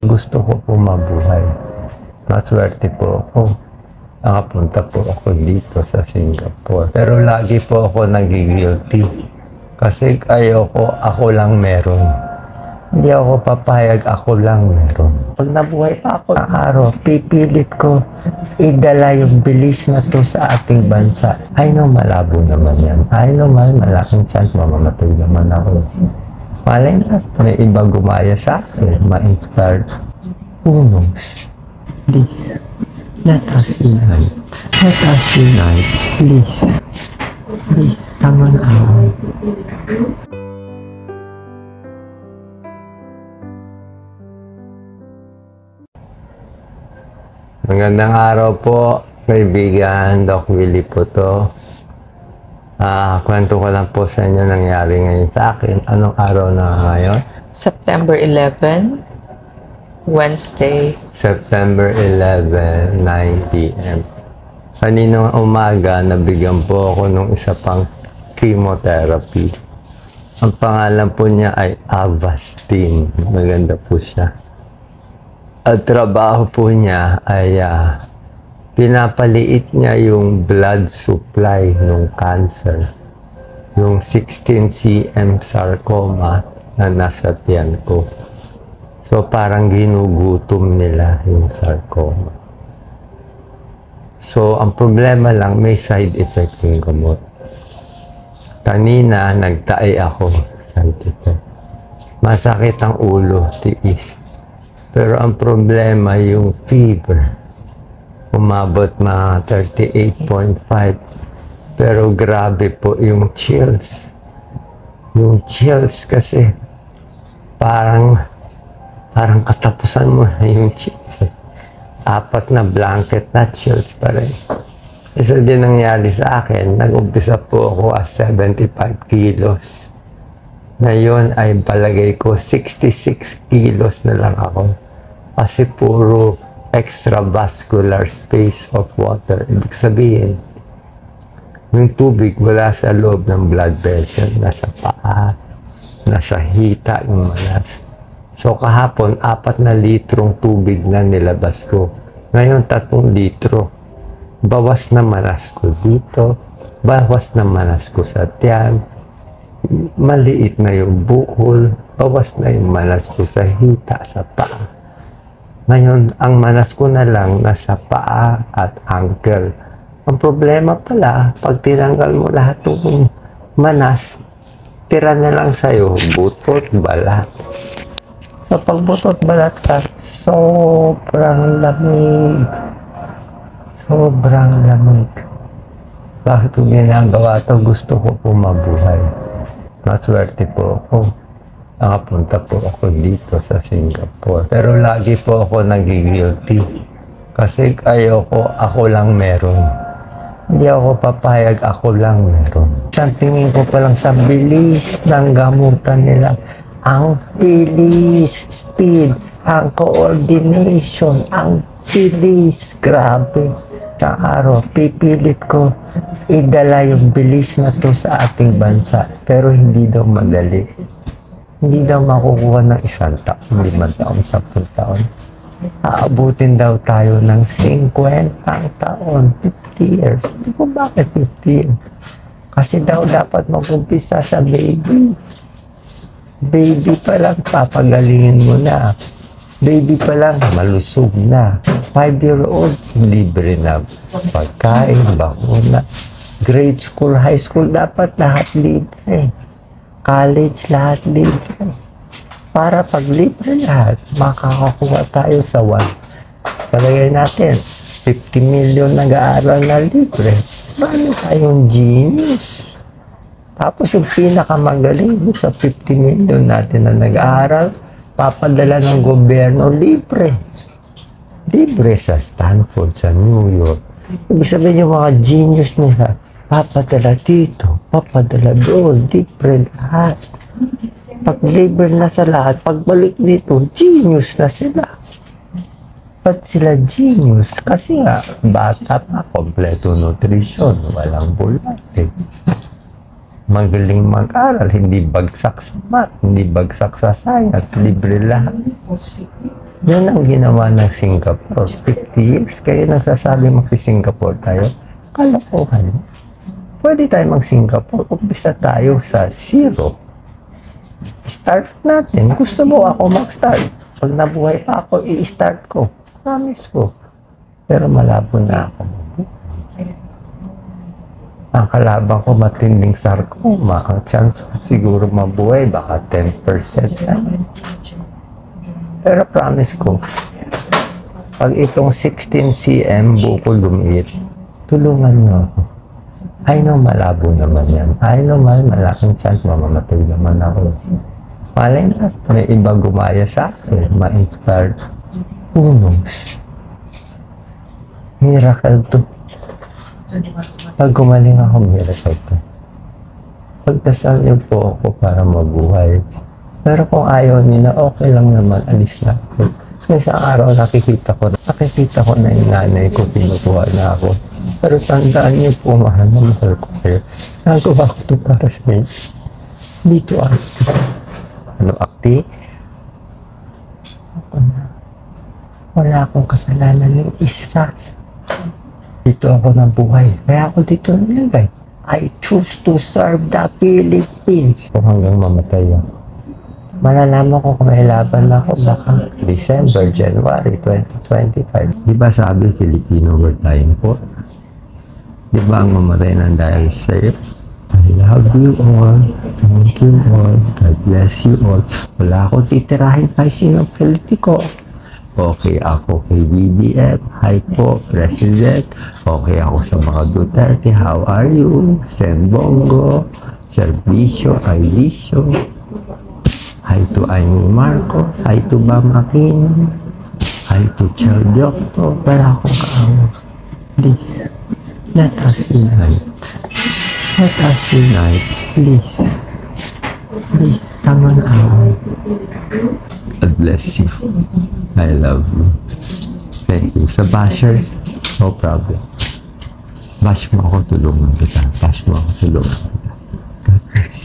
Gusto ko po mabuhay. Maswerte po ako. Nakapunta po ako dito sa Singapore. Pero lagi po ako nagigilty. Kasi ayoko, ako lang meron. Hindi ako papayag, ako lang meron. Pag nabuhay pa ako ng araw, pipilit ko idala yung bilis na to sa ating bansa. I know malabo naman yan. I know malaking chance mamamatay naman ako. Malay na, may iba gumaya sa akin, ma-inspired. Who knows? Please, let us unite. Let us unite, please. Please, come on out. Magandang araw po, kaibigan. Doc Willie po to. Kwento ko lang po sa inyo nangyari ngayon sa akin. Anong araw na ngayon? September 11, Wednesday. September 11, 9 p.m. Kaninang umaga, nabigyan po ako ng isa pang chemotherapy. Ang pangalan po niya ay Avastin. Maganda po siya. At trabaho po niya ay pinapaliit niya yung blood supply ng cancer. Yung 16 cm sarcoma na nasa tiyan ko. So parang ginugutom nila yung sarcoma. So ang problema lang, may side effect yung gamot. Kanina nagtae ako. Side effect. Masakit ang ulo, tiis. Pero ang problema yung fever. Umabot mga 38.5. Pero grabe po yung chills. Yung chills kasi parang katapusan mo na yung chills. 4 na blanket na chills pa rin. Isa din nangyari sa akin, nag-umpisa po ako as 75 kilos. Ngayon ay palagay ko 66 kilos na lang ako. Kasi puro extravascular space of water. Ibig sabihin, yung tubig wala sa loob ng blood vessel, nasa paa, nasa hita yung manas. So kahapon, 4 na litrong tubig na nilabas ko. Ngayon, 3 litro. Bawas na manas ko dito, bawas na manas ko sa tiyan, maliit na yung bukol, bawas na yung manas ko sa hita, sa paa. Ngayon, ang manas ko na lang nasa paa at ankle. Ang problema pala, pag tinanggal mo lahat ng manas, tira na lang sa'yo, butot, balat. So, pag butot, balat ka, sobrang lamig. Sobrang lamig. Bakit ko ginagawa ito? Gusto ko po mabuhay. Maswerte po ako. Nakapunta po ako dito sa Singapore. Pero lagi po ako nagigilty. Kasi ayoko, ako lang meron. Hindi ako papayag, ako lang meron. Isang tingin ko pa lang sa bilis ng gamutan nila. Ang bilis, speed, ang coordination, ang bilis. Grabe. Sa araw, pipilit ko idala yung bilis na to sa ating bansa. Pero hindi daw madali. Hindi daw makukuha ng 1 taon, 5 taon, 10 taon. Aabutin daw tayo ng 50 taon, 50 years. Hindi ko bakit 50 years. Kasi daw dapat mag-umpisa sa baby. Baby pa lang, papagalingin mo na. Baby pa lang, malusog na. 5-year-old, libre na. Pagkain, bakuna. Grade school, high school, dapat lahat libre. College, lahat libre. Para pag libre lahat, makakakuha tayo sa 1. Palagay natin, 50 million nag-aaral na libre. Marami tayong genius. Tapos yung pinakamagaling sa 50 million natin na nag-aaral, papadala ng gobyerno libre. Libre sa Stanford, sa New York. Ibig sabihin yung mga genius nila, papadala dito, papadala doon, libre lahat. Pag libre na sa lahat, pagbalik dito, genius na sila. Ba't sila genius? Kasi nga, bata pa, kompleto nutrition, walang bulat eh. magaling mag-aral, hindi bagsak sa math, hindi bagsak sa science, libre lahat. Yan ang ginawa ng Singapore. 50 years, kayo nagsasabi magsi-Singapore tayo. Kalokohan. Pwede tayo mag-Singapore, umpisa tayo sa zero. Start natin. Gusto mo ako mag-start. Pag nabuhay pa ako, i-start ko. Promise ko. Pero malabo na ako. Ang kalaban ko matinding sarcoma. Ang chance ko siguro mabuhay baka 10% na. Pero promise ko, pag itong 16 cm buko lumiit, tulungan niyo ako. I know malabo naman yan. I know malaking chance mamamatay naman ako. Malay na, may iba gumaya sa akin, ma-inspired. Who knows? Miracle to. Pag gumaling ako, miracle to. Pagdasal niyo po ako para mabuhay. Pero kung ayaw nila, okay lang naman, alis na ako. So, isang araw nakikita ko na yung nanay ko, pinukuha na ako. Pero tandaan niyo po, mahal na mahal ko kayo. Nagawa ko ito para sa inyo. Dito ako. Ano, akti? Ako na. Wala akong kasalanan ng isa. Dito ako ng buhay. Kaya ako dito nilagay. I choose to serve the Philippines. Kung hanggang mamatay ako. Malalaman ko kung may laban ako baka December, January 2025. Di ba sabi Filipino were dying for? Di ba ang mamatay ng dahil sa'yo? I love you all. Thank you all. God bless you all. Wala akong titirahin kahit sinong politiko. Okay ako kay BBM. Hi po, President. Okay ako sa mga Duterte. How are you? Sen Bongo. Servisyo, Alicio. Hi to Amy Marco. Hi to Bam Aquino. Hi to Chel Diokto. Wala akong kaawa. Please, let us unite. Let us unite. Please. Please, tama na ako. God bless you. I love you. Thank you. Sa bashers, no problem. Bash mo ako, tulungan kita. Bash mo ako, tulungan kita. God bless you.